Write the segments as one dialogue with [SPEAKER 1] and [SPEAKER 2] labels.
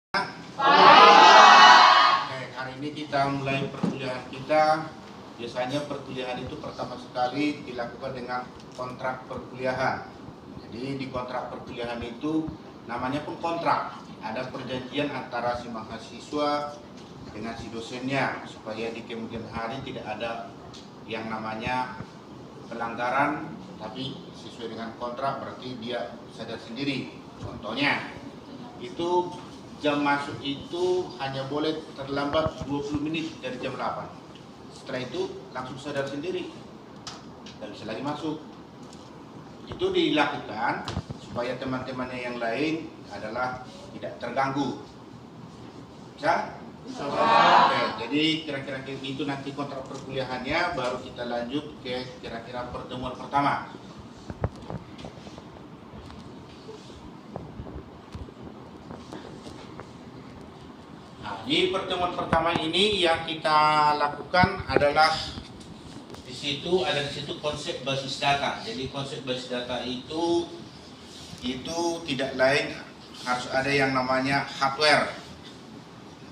[SPEAKER 1] Oke, hari ini kita mulai perkuliahan kita. Biasanya perkuliahan itu pertama sekali dilakukan dengan kontrak perkuliahan. Jadi di kontrak perkuliahan itu namanya pun kontrak. Ada perjanjian antara si mahasiswa dengan si dosennya supaya di kemudian hari tidak ada yang namanya pelanggaran, tapi sesuai dengan kontrak berarti dia sadar sendiri. Contohnya itu jam masuk itu hanya boleh terlambat 20 menit dari jam 8. Setelah itu langsung sadar sendiri, tidak bisa lagi masuk. Itu dilakukan supaya teman-temannya yang lain adalah tidak terganggu. Bisa? Oke, jadi kira-kira itu nanti kontrak perkuliahannya, baru kita lanjut ke kira-kira pertemuan pertama. Di pertemuan pertama ini yang kita lakukan adalah di situ konsep basis data. Jadi konsep basis data itu tidak lain, harus ada yang namanya hardware.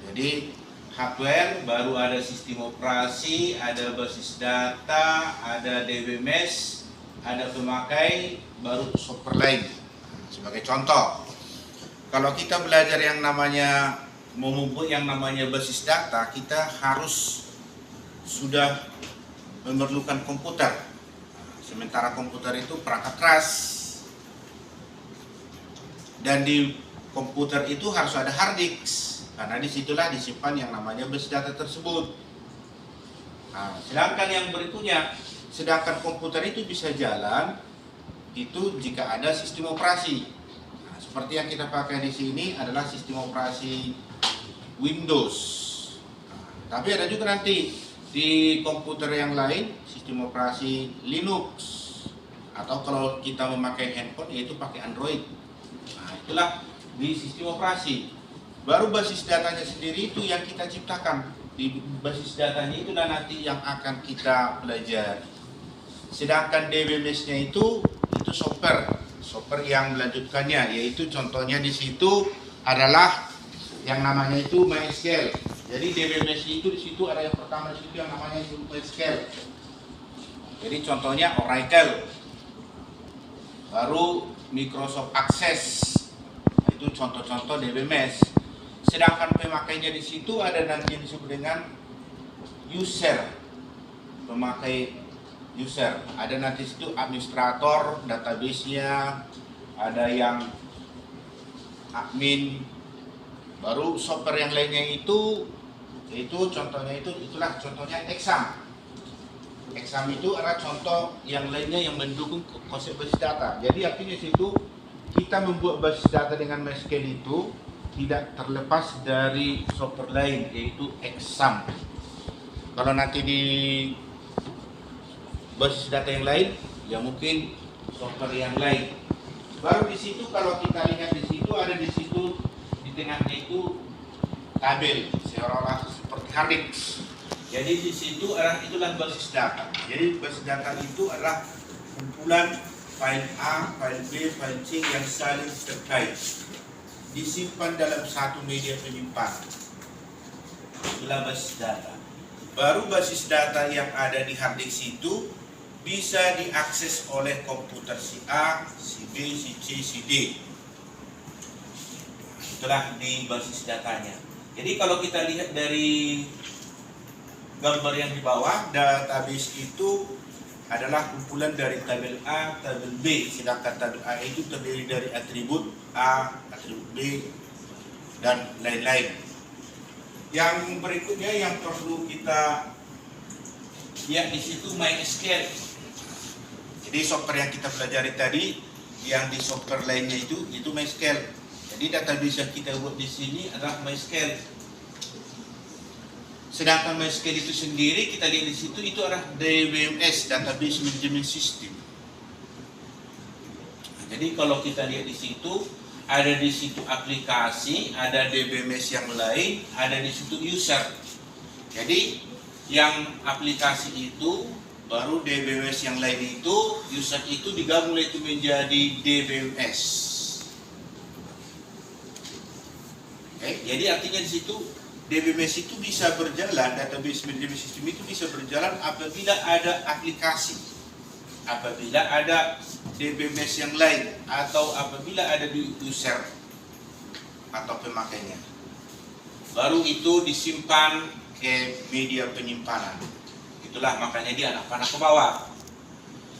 [SPEAKER 1] Jadi hardware, baru ada sistem operasi, ada basis data, ada DBMS, ada pemakai, baru software lain. Sebagai contoh, kalau kita belajar yang namanya membuat yang namanya basis data, kita harus sudah memerlukan komputer. Sementara komputer itu perangkat keras, dan di komputer itu harus ada hard disk, karena disitulah disimpan yang namanya basis data tersebut. Nah, sedangkan yang berikutnya, sedangkan komputer itu bisa jalan itu jika ada sistem operasi. Nah, seperti yang kita pakai di sini adalah sistem operasi Windows. Nah, tapi ada juga nanti di komputer yang lain sistem operasi Linux, atau kalau kita memakai handphone yaitu pakai Android. Nah, itulah di sistem operasi. Baru basis datanya sendiri itu yang kita ciptakan. Di basis datanya itulah nanti yang akan kita pelajari. Sedangkan DBMS-nya itu software yang melanjutkannya, yaitu contohnya di situ adalah yang namanya itu MySQL. Jadi DBMS itu di situ ada yang pertama di situ yang namanya itu MySQL. Jadi contohnya Oracle, baru Microsoft Access. Nah, itu contoh-contoh DBMS. Sedangkan pemakainya di situ ada nanti yang disebut dengan user, pemakai user. Ada nanti situ administrator database-nya, ada yang admin. Baru software yang lainnya itu contohnya itulah contohnya exam. Exam itu adalah contoh yang lainnya yang mendukung konsep basis data. Jadi artinya situ kita membuat basis data dengan MySQL itu tidak terlepas dari software lain, yaitu exam. Kalau nanti di basis data yang lain, ya mungkin software yang lain. Baru di situ kalau kita lihat di situ ada di situ tengahnya itu tabel seolah-olah seperti hard disk. Jadi di situ itulah basis data. Jadi basis data itu adalah kumpulan file A, file B, file C yang saling terkait, disimpan dalam satu media penyimpanan. Itulah basis data. Baru basis data yang ada di hard disk itu bisa diakses oleh komputer si A, si B, si C, si D. Itulah di basis datanya. Jadi kalau kita lihat dari gambar yang di bawah, database itu adalah kumpulan dari tabel A, tabel B. Sedangkan tabel A itu terdiri dari atribut A, atribut B, dan lain-lain. Yang berikutnya yang perlu kita lihat di situ MySQL. Jadi software yang kita pelajari tadi, yang di software lainnya itu MySQL. Jadi database yang kita buat di sini adalah MySQL. Sedangkan MySQL itu sendiri kita lihat di situ itu adalah DBMS, Database Management System. Nah, jadi kalau kita lihat di situ ada di situ aplikasi, ada DBMS yang lain, ada di situ user. Jadi yang aplikasi itu baru DBMS yang lain itu user itu digabung itu menjadi DBMS. Jadi artinya di situ DBMS itu bisa berjalan, database management system itu bisa berjalan apabila ada aplikasi, apabila ada DBMS yang lain, atau apabila ada user atau pemakainya. Baru itu disimpan ke media penyimpanan. Itulah makanya dia anak panah ke bawah.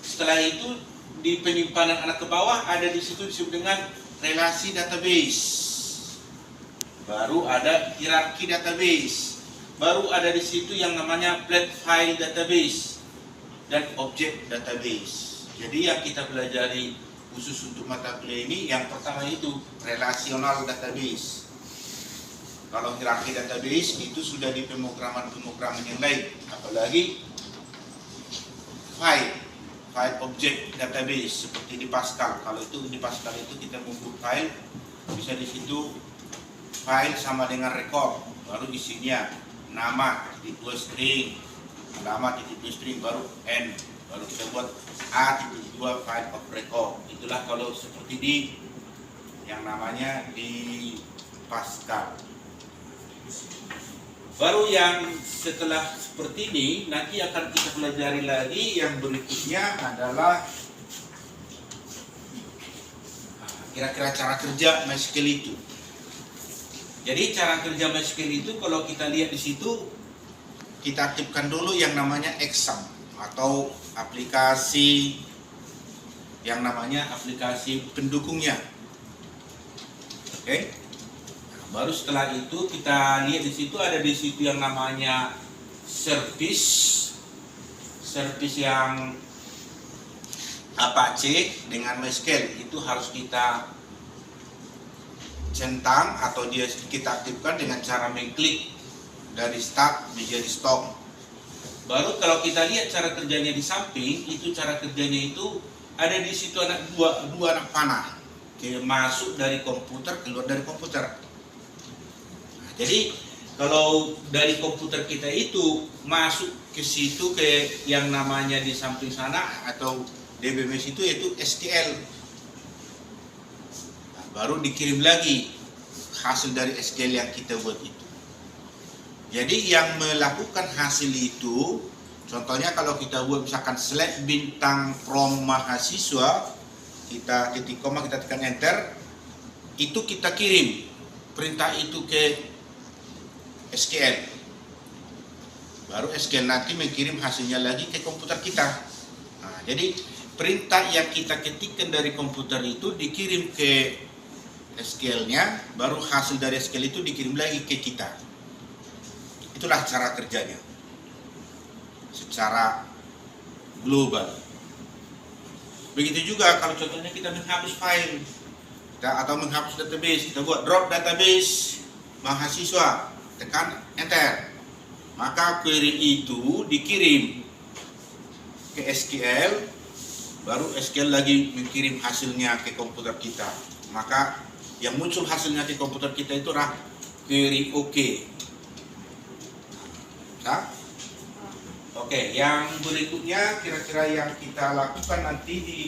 [SPEAKER 1] Setelah itu di penyimpanan anak ke bawah ada di situ disebut dengan relasi database. Baru ada hierarki database. Baru ada di situ yang namanya flat file database dan object database. Jadi yang kita pelajari khusus untuk mata kuliah ini yang pertama itu relational database. Kalau hierarki database itu sudah di pemrograman yang lain, apalagi file object database seperti di Pascal. Kalau itu di Pascal itu kita membuat file, bisa di situ file sama dengan record, baru isinya nama titik 2 string, alamat titik 2 string, baru n, baru kita buat a titik 2 file of record. Itulah kalau seperti di yang namanya di Pascal. Baru yang setelah seperti ini nanti akan kita pelajari lagi. Yang berikutnya adalah kira-kira cara kerja MySQL itu. Jadi cara kerja MySQL itu kalau kita lihat di situ, kita aktifkan dulu yang namanya exam atau aplikasi yang namanya aplikasi pendukungnya. Oke. Baru setelah itu kita lihat di situ ada di situ yang namanya service yang Apache dengan MySQL itu harus kita centang atau kita aktifkan dengan cara mengklik dari start menjadi stop. Baru kalau kita lihat cara kerjanya di samping itu cara kerjanya itu ada di situ dua anak panah masuk dari komputer keluar dari komputer. Jadi kalau dari komputer kita itu masuk ke situ ke yang namanya di samping sana atau DBMS itu yaitu SQL. Nah, baru dikirim lagi hasil dari SQL yang kita buat itu. Jadi yang melakukan hasil itu, contohnya kalau kita buat misalkan select bintang from mahasiswa, kita titik koma, kita tekan enter, itu kita kirim perintah itu ke SQL. Baru SQL nanti mengirim hasilnya lagi ke komputer kita. Nah, jadi perintah yang kita ketikkan dari komputer itu dikirim ke SQL-nya, baru hasil dari SQL itu dikirim lagi ke kita. Itulah cara kerjanya secara global. Begitu juga kalau contohnya kita menghapus file atau menghapus database, kita buat drop database mahasiswa, tekan enter, maka query itu dikirim ke SQL, baru SQL lagi mengirim hasilnya ke komputer kita. Maka yang muncul hasilnya ke komputer kita itu adalah query OK. Nah, oke, yang berikutnya kira-kira yang kita lakukan nanti di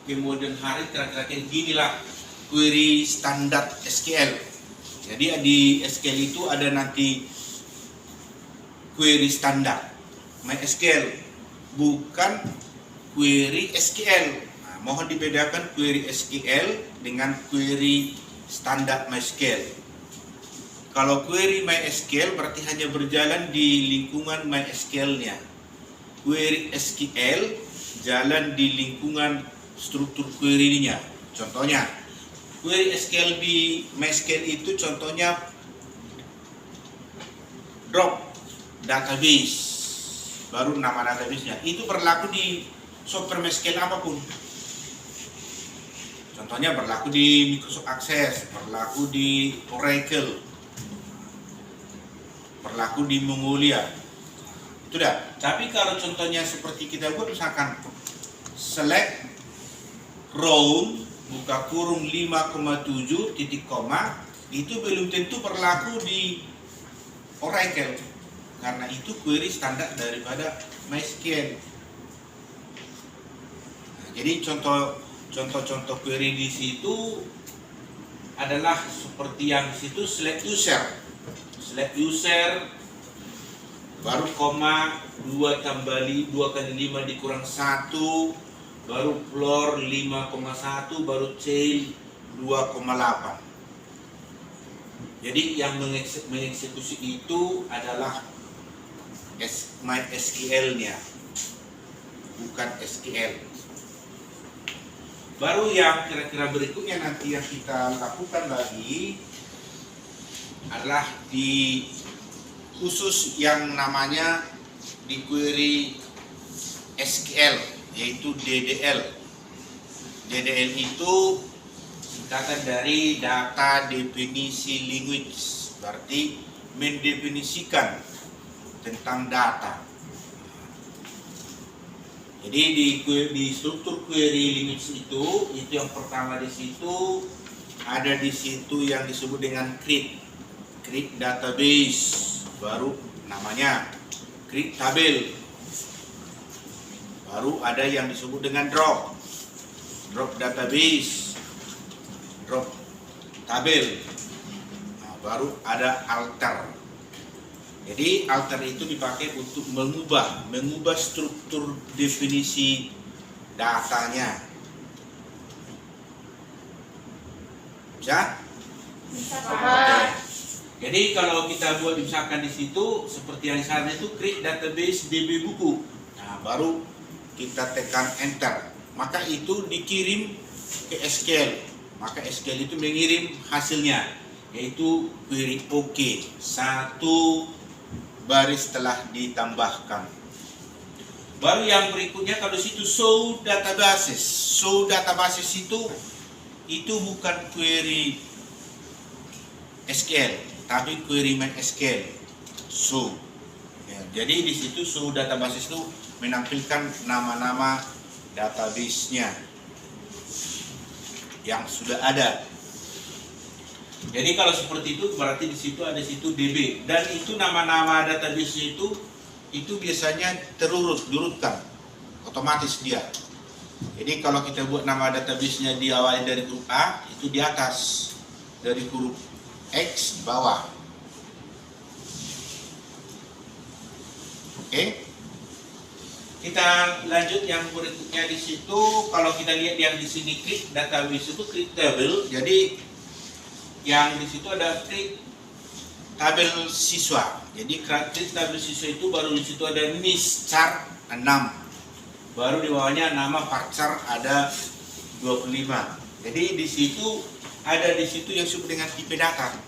[SPEAKER 1] kemudian hari kira-kira ginilah query standar SQL. Jadi di SQL itu ada nanti query standar MySQL, bukan query SQL. Nah, mohon dibedakan query SQL dengan query standar MySQL. Kalau query MySQL berarti hanya berjalan di lingkungan MySQL-nya. Query SQL jalan di lingkungan struktur query-nya. Contohnya, query SQL di MySQL itu contohnya drop database, baru nama database-nya. Itu berlaku di software MySQL apapun. Contohnya berlaku di Microsoft Access, berlaku di Oracle, berlaku di Mongolia. Itu dah. Tapi kalau contohnya seperti kita buat misalkan select row buka kurung 5,7 titik koma, itu belum tentu berlaku di Oracle karena itu query standar daripada MySQL. Nah, jadi contoh query di situ adalah seperti yang di situ select user baru koma 2 tambah 2 kali 5 dikurang 1 baru floor 5,1 baru chain 2,8. Jadi yang mengeksekusi itu adalah MySQL-nya, bukan SQL. Baru yang kira-kira berikutnya nanti yang kita lakukan lagi adalah di khusus yang namanya di query SQL, yaitu DDL. DDL itu singkatan dari data definisi language, berarti mendefinisikan tentang data. Jadi di struktur query language itu yang pertama di situ ada di situ yang disebut dengan create database, baru namanya create tabel, baru ada yang disebut dengan drop database, drop tabel, nah, baru ada alter. Jadi alter itu dipakai untuk mengubah struktur definisi datanya. Bisa? Oke. Jadi kalau kita buat misalkan di situ seperti yang sana itu create database DB buku. Nah, baru kita tekan enter. Maka itu dikirim ke SQL. Maka SQL itu mengirim hasilnya, yaitu query OK. 1 baris telah ditambahkan. Baru yang berikutnya kalau situ show databases. Show databases itu bukan query SQL, tapi query MySQL. Show. Ya, jadi di situ show databases itu menampilkan nama-nama database-nya yang sudah ada. Jadi kalau seperti itu berarti di situ ada situ DB, dan itu nama-nama database itu biasanya diurutkan otomatis dia. Jadi kalau kita buat nama database-nya diawali dari huruf A, itu di atas, dari huruf X bawah. Oke. Kita lanjut yang berikutnya di situ. Kalau kita lihat yang di sini create database itu create table. Jadi yang di situ ada create tabel siswa. Jadi create tabel siswa itu baru di situ ada miss chart 6. Baru di bawahnya nama varchar ada 25. Jadi di situ ada di situ yang disebut dengan tipe data.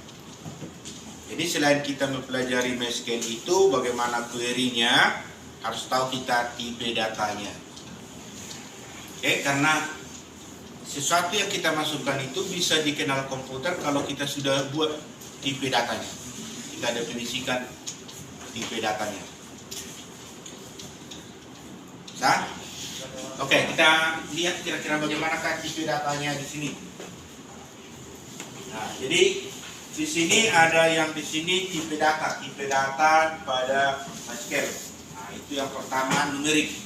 [SPEAKER 1] Jadi selain kita mempelajari MySQL itu bagaimana query-nya, harus tahu kita tipe datanya. Oke, karena sesuatu yang kita masukkan itu bisa dikenal komputer kalau kita sudah buat tipe datanya. Kita definisikan tipe datanya. Bisa? Oke, kita lihat kira-kira bagaimanakah tipe datanya di sini. Nah, jadi di sini ada yang di sini tipe data pada MySQL. Nah, itu yang pertama numerik.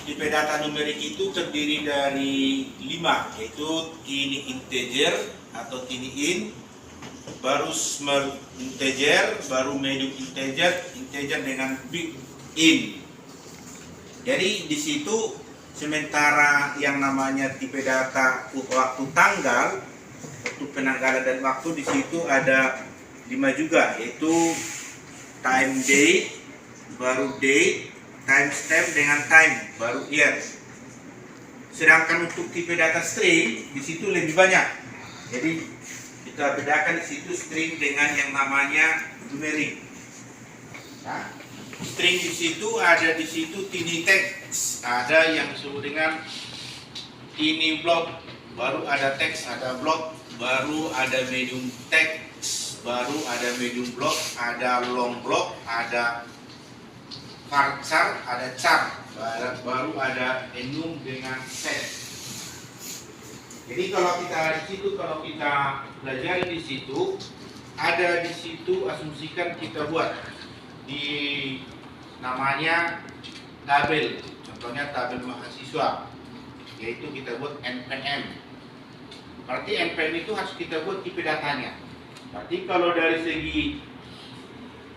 [SPEAKER 1] Tipe data numerik itu terdiri dari 5, yaitu tiny integer atau tiny int, baru small integer, baru medium integer dengan big int. Jadi di situ sementara yang namanya tipe data waktu tanggal, waktu penanggalan dan waktu, di situ ada 5 juga, yaitu time date, baru date, timestamp dengan time, baru year. Sedangkan untuk tipe data string di situ lebih banyak. Jadi kita bedakan di situ string dengan yang namanya numerik. Nah, string di situ ada di situ tiny text, ada yang disebut dengan tiny block, baru ada text, ada block, baru ada medium text, baru ada medium block, ada long block, ada varchar, ada char, baru ada enum dengan set. Jadi kalau kita di situ, kalau kita belajar di situ, ada di situ asumsikan kita buat di namanya tabel, contohnya tabel mahasiswa, yaitu kita buat NPM. Berarti NPM itu harus kita buat tipe datanya. Berarti kalau dari segi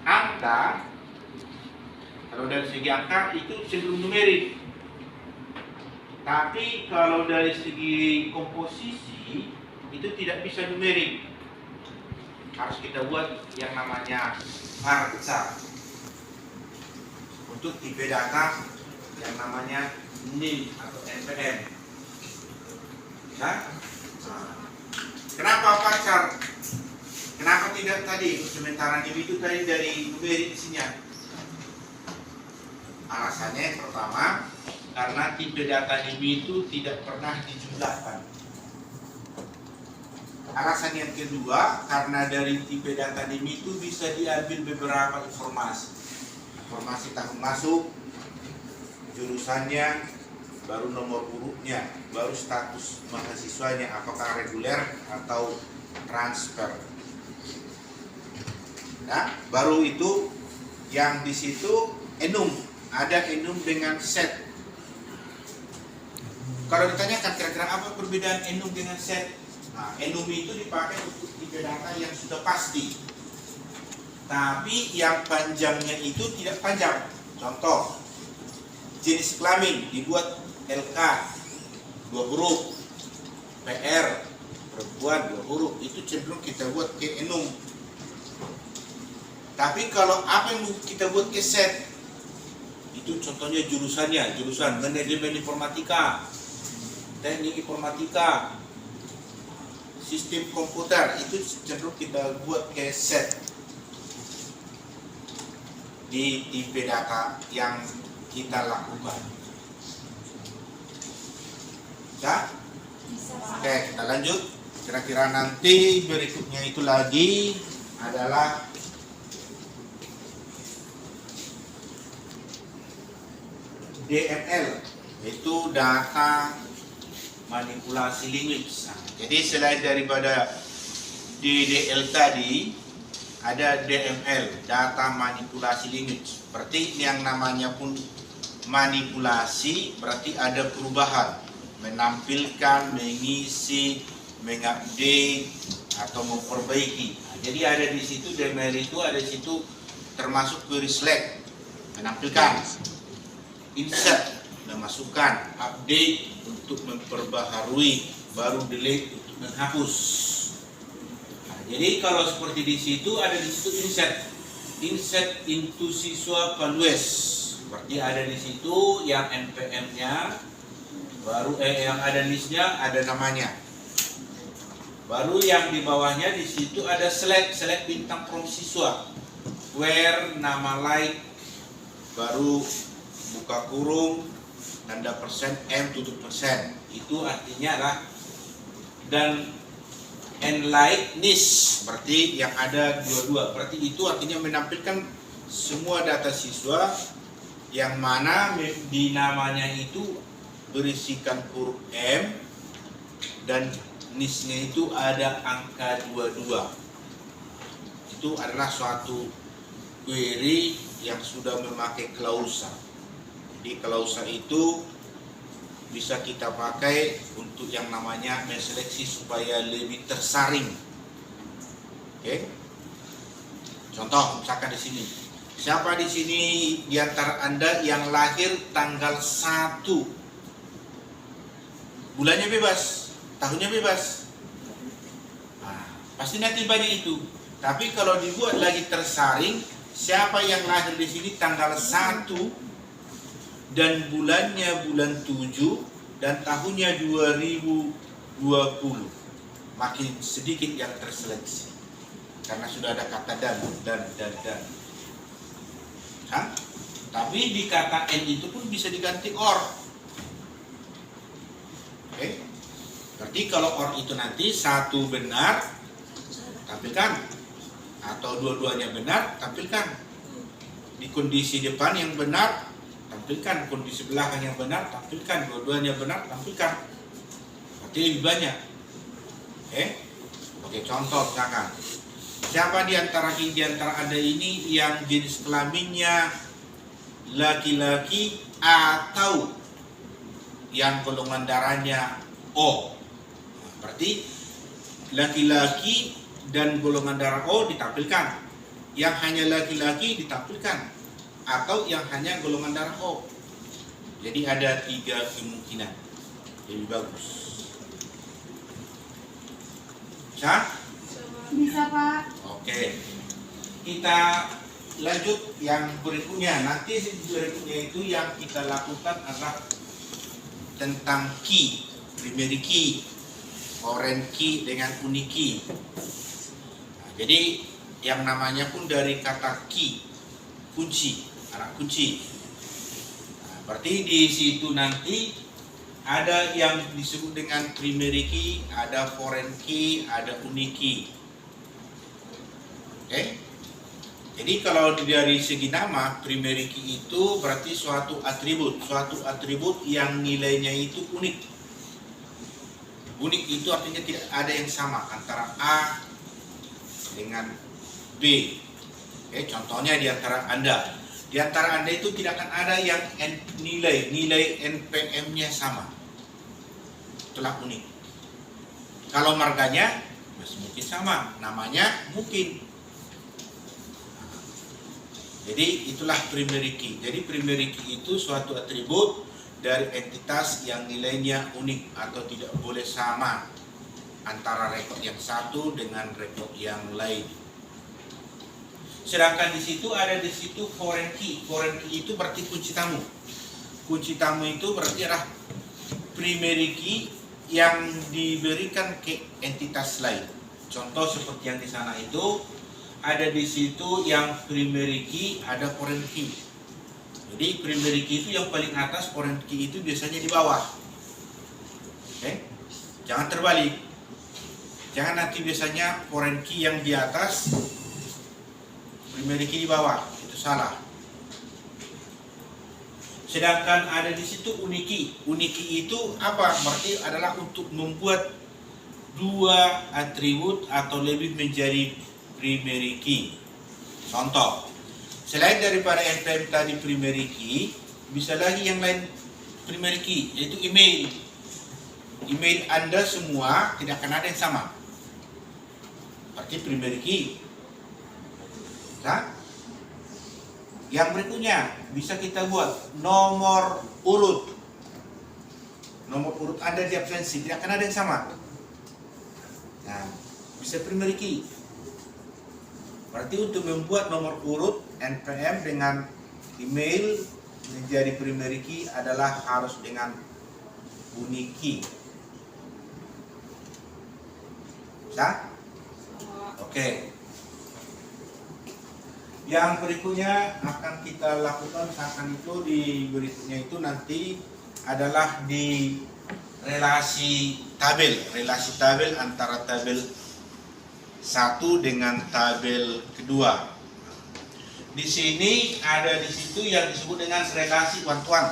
[SPEAKER 1] angka, itu cenderung numerik. Tapi kalau dari segi komposisi itu tidak bisa numerik. Harus kita buat yang namanya harga untuk tipe data yang namanya NIM atau NPM. Nah, kenapa pacar? Kenapa tidak tadi? Sementara NIM itu tadi dari numerik isinya. Alasannya yang pertama, karena tipe data NIM itu tidak pernah dijumlahkan. Alasan yang kedua, karena dari tipe data NIM itu bisa diambil beberapa informasi. Informasi tahun masuk, jurusannya, baru nomor urutnya, baru status mahasiswanya, apakah reguler atau transfer. Nah, baru itu yang di situ enum, ada enum dengan set. Kalau ditanyakan kira-kira apa perbedaan enum dengan set? Nah, enum itu dipakai untuk tipe data yang sudah pasti. Tapi yang panjangnya itu tidak panjang. Contoh, jenis kelamin dibuat LK 2 huruf, PR perempuan 2 huruf, itu cenderung kita buat ke enum. Tapi kalau apa yang kita buat ke set, itu contohnya jurusan manajemen informatika, teknik informatika, sistem komputer, itu cenderung kita buat ke set di tipe data yang kita lakukan. Ya? Oke, kita lanjut. Kira-kira nanti berikutnya itu lagi adalah DML, yaitu data manipulasi language. Nah, jadi selain daripada DDL tadi, ada DML, data manipulasi language. Berarti yang namanya pun manipulasi, berarti ada perubahan, menampilkan, mengisi, mengupdate atau memperbaiki. Nah, jadi ada di situ DML itu ada di situ termasuk query select, menampilkan, insert, memasukkan, update untuk memperbaharui, baru delete untuk menghapus. Nah, jadi kalau seperti di situ ada di situ insert into siswa values. Berarti ada di situ yang NPM-nya, baru yang ada listnya, ada namanya. Baru yang di bawahnya di situ ada select bintang from siswa, where nama like, baru buka kurung, tanda persen, M tutup persen. Itu artinya lah. Dan and like nis, berarti yang ada dua-dua. Berarti itu artinya menampilkan semua data siswa yang mana di namanya itu berisikan huruf M dan nisnya itu ada angka 22. Itu adalah suatu query yang sudah memakai klausa. Jadi klausa itu bisa kita pakai untuk yang namanya menseleksi supaya lebih tersaring. Oke. Contoh misalkan di sini. Siapa di sini di antara Anda yang lahir tanggal 1? Bulannya bebas, tahunnya bebas. Nah, pasti nanti banyak itu. Tapi kalau dibuat lagi tersaring, siapa yang lahir di sini tanggal 1 dan bulannya bulan 7 dan tahunnya 2020, makin sedikit yang terseleksi karena sudah ada kata dan. Hah? Tapi di kata N itu pun bisa diganti OR. Oke? Berarti kalau OR itu nanti satu benar, tampilkan, atau dua-duanya benar, tampilkan. Di kondisi depan yang benar, tampilkan. Kondisi belakang yang benar, tampilkan. Dua-duanya benar, tampilkan. Berarti lebih banyak. Oke, contoh misalkan. Siapa di antara Anda ini yang jenis kelaminnya laki-laki atau yang golongan darahnya O? Berarti laki-laki dan golongan darah O ditampilkan, yang hanya laki-laki ditampilkan, atau yang hanya golongan darah O. Jadi ada 3 kemungkinan. Lebih bagus. Bisa?
[SPEAKER 2] Bisa, Pak.
[SPEAKER 1] Oke. Kita lanjut yang berikutnya. Nanti berikutnya itu yang kita lakukan adalah tentang key, primary key, foreign key dengan unique key. Nah, jadi yang namanya pun dari kata key, kunci, anak kunci. Nah, berarti di situ nanti ada yang disebut dengan primary key, ada foreign key, ada unique key. Oke? Jadi kalau dari segi nama, primary key itu berarti suatu atribut yang nilainya itu unik. Unik itu artinya tidak ada yang sama antara A dengan B. Oke, contohnya di antara Anda. Di antara Anda itu tidak akan ada yang nilai NPM-nya sama. Itulah unik. Kalau marganya masih mungkin sama, namanya mungkin. Jadi itulah primary key. Jadi primary key itu suatu atribut dari entitas yang nilainya unik atau tidak boleh sama antara rekod yang satu dengan rekod yang lain. Sedangkan di situ ada foreign key. Foreign key itu berarti kunci tamu. Kunci tamu itu berarti adalah primary key yang diberikan ke entitas lain. Contoh seperti yang di sana itu ada di situ yang primary key, ada foreign key. Jadi primary key itu yang paling atas, foreign key itu biasanya di bawah. Oke? Jangan terbalik. Jangan nanti biasanya foreign key yang di atas, primary key di bawah. Itu salah. Sedangkan ada di situ unique key. Unique key itu apa? Berarti adalah untuk membuat 2 atribut atau lebih menjadi primary key. Contoh, selain daripada NPM tadi primary key, bisa lagi yang lain primary key, yaitu email. Email Anda semua tidak akan ada yang sama. Berarti primary key. Nah, yang berikutnya bisa kita buat nomor urut. Nomor urut Anda di absensi tidak akan ada yang sama. Nah, bisa primary key. Berarti untuk membuat nomor urut NPM dengan email menjadi primary key adalah harus dengan unique key. Bisa? Oke. Yang berikutnya akan kita lakukan misalkan itu di berikutnya itu nanti adalah di relasi tabel antara tabel 1 dengan tabel kedua. Di sini ada di situ yang disebut dengan relasi one to one.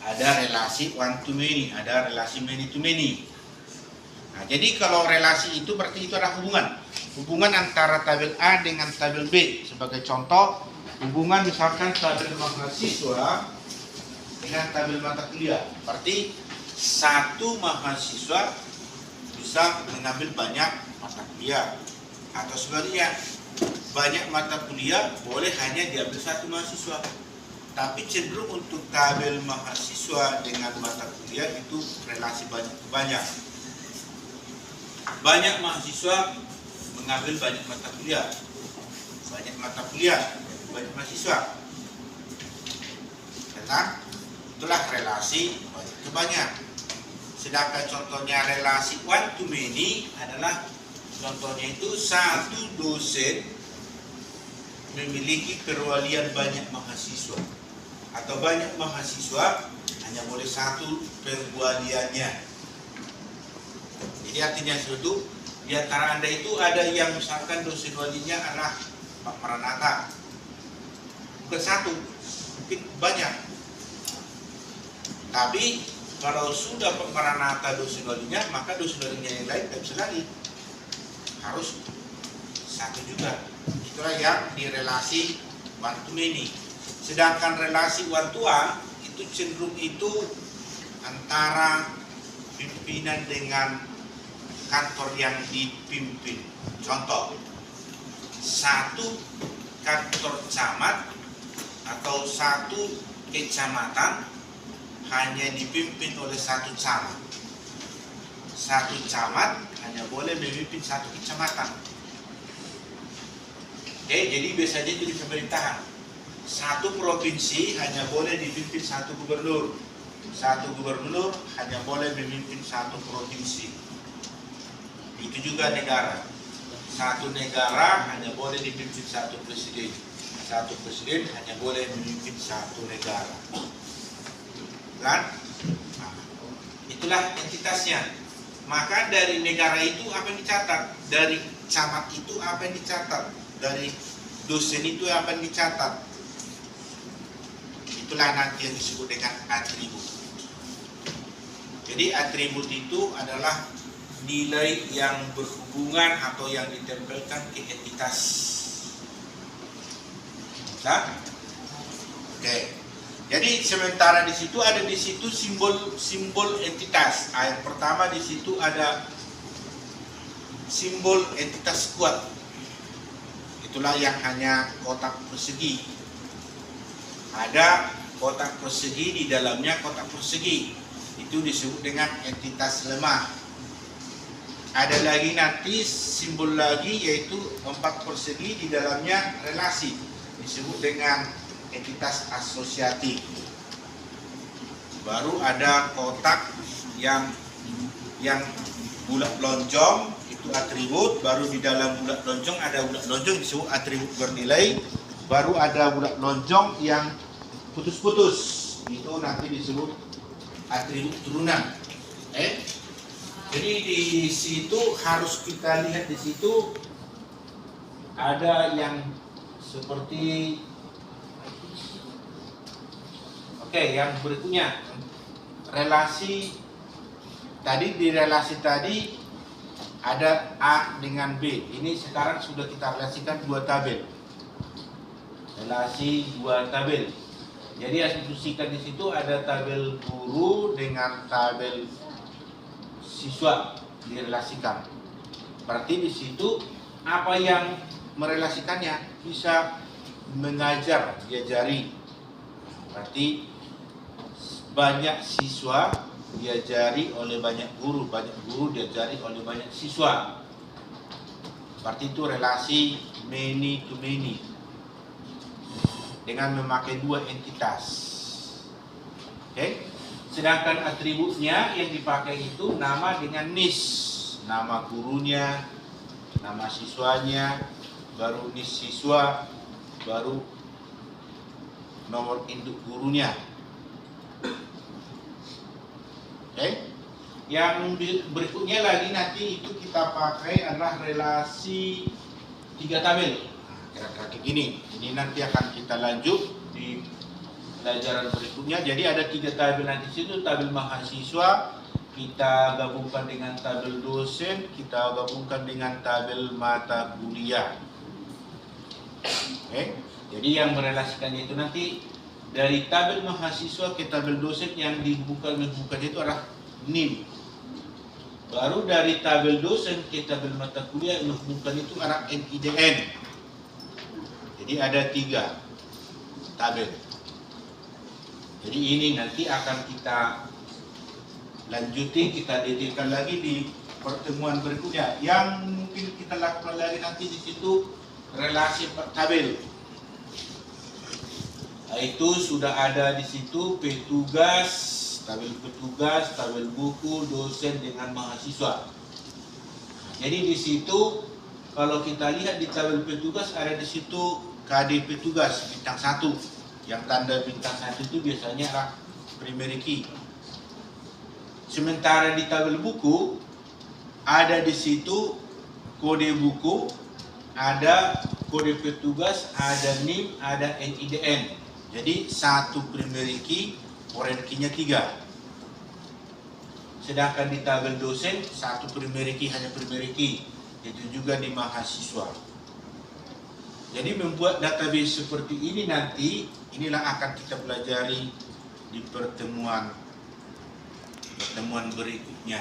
[SPEAKER 1] Ada relasi one to many, ada relasi many to many. Nah, jadi kalau relasi itu berarti itu adalah hubungan antara tabel A dengan tabel B. Sebagai contoh, hubungan misalkan tabel mahasiswa dengan tabel mata kuliah. Berarti satu mahasiswa bisa mengambil banyak mata kuliah, atau sebaliknya banyak mata kuliah boleh hanya diambil satu mahasiswa. Tapi cenderung untuk tabel mahasiswa dengan mata kuliah itu relasi banyak. Banyak mahasiswa mengambil banyak mata kuliah, banyak mata kuliah, banyak mahasiswa. Karena itulah relasi banyak ke banyak. Sedangkan contohnya relasi one to many adalah contohnya itu satu dosen memiliki perwalian banyak mahasiswa, atau banyak mahasiswa hanya boleh satu perwaliannya. Jadi artinya itu di antara Anda itu ada yang misalkan dosen walinya adalah Pak Maranatha, bukan satu, mungkin banyak. Tapi kalau sudah Pak Maranatha dosen walinya, maka dosen walinya yang lain tidak bisa lagi, harus satu juga. Itulah yang di relasi one to many. Sedangkan relasi one to one itu cenderung itu antara pimpinan dengan kantor yang dipimpin. Contoh, satu kantor camat atau satu kecamatan hanya dipimpin oleh satu camat. Satu camat hanya boleh memimpin satu kecamatan. Jadi biasanya itu di pemerintahan. Satu provinsi hanya boleh dipimpin satu gubernur. Satu gubernur hanya boleh memimpin satu provinsi. Itu juga negara. Satu negara hanya boleh dipimpin satu presiden. Satu presiden hanya boleh memimpin satu negara. Kan? Nah, itulah entitasnya. Maka dari negara itu apa yang dicatat? Dari camat itu apa yang dicatat? Dari dosen itu apa yang dicatat? Itulah nanti yang disebut dengan atribut. Jadi atribut itu adalah nilai yang berhubungan atau yang ditempelkan ke entitas. Nah? Oke. Jadi sementara di situ ada simbol entitas. Yang pertama di situ ada simbol entitas kuat. Itulah yang hanya kotak persegi. Ada kotak persegi, di dalamnya kotak persegi. Itu disebut dengan entitas lemah. Ada lagi nanti simbol lagi yaitu 4 persegi, di dalamnya relasi. Disebut dengan entitas asosiatif. Baru ada kotak yang bulat lonjong, itu atribut. Baru di dalam bulat lonjong ada bulat lonjong disebut atribut bernilai. Baru ada bulat lonjong yang putus-putus, itu nanti disebut atribut turunan. Jadi di situ harus kita lihat, di situ ada yang seperti yang berikutnya relasi. Tadi di relasi tadi ada A dengan B. Ini sekarang sudah kita relasikan 2 tabel. Relasi 2 tabel. Jadi asumsikan di situ ada tabel guru dengan tabel siswa direlasikan. Berarti di situ apa yang merelasikannya? Bisa mengajar, diajari. Berarti banyak siswa diajari oleh banyak guru diajari oleh banyak siswa. Berarti itu relasi many to many dengan memakai 2 entitas. Sedangkan atributnya yang dipakai itu nama dengan nis, nama gurunya, nama siswanya, baru nis siswa, baru nomor induk gurunya. Yang berikutnya lagi nanti itu kita pakai adalah relasi 3 tabel. Kira-kira kayak gini. Ini nanti akan kita lanjut di pelajaran berikutnya. Jadi ada 3 tabel nanti situ, tabel mahasiswa, kita gabungkan dengan tabel dosen, kita gabungkan dengan tabel mata kuliah. Jadi yang merelasikannya itu nanti dari tabel mahasiswa ke tabel dosen, yang menghubungkan itu adalah NIM. Baru dari tabel dosen ke tabel mata kuliah yang menghubungkan itu adalah NIDN. Jadi ada 3 tabel. Jadi ini nanti akan kita lanjuti, kita detailkan lagi di pertemuan berikutnya. Yang mungkin kita lakukan lagi nanti di situ relasi tabel. Itu sudah ada di situ petugas, tabel buku, dosen dengan mahasiswa. Jadi di situ kalau kita lihat di tabel petugas ada di situ KD petugas bintang 1. Yang tanda bintang 1 itu biasanya adalah primary key. Sementara di tabel buku ada di situ kode buku, ada kode petugas, ada NIM, ada NIDN. Jadi 1 primary key, foreign key-nya 3. Sedangkan di tabel dosen 1 primary key, hanya primary key. Itu juga di mahasiswa. Jadi membuat database seperti ini nanti, inilah akan kita pelajari di pertemuan berikutnya.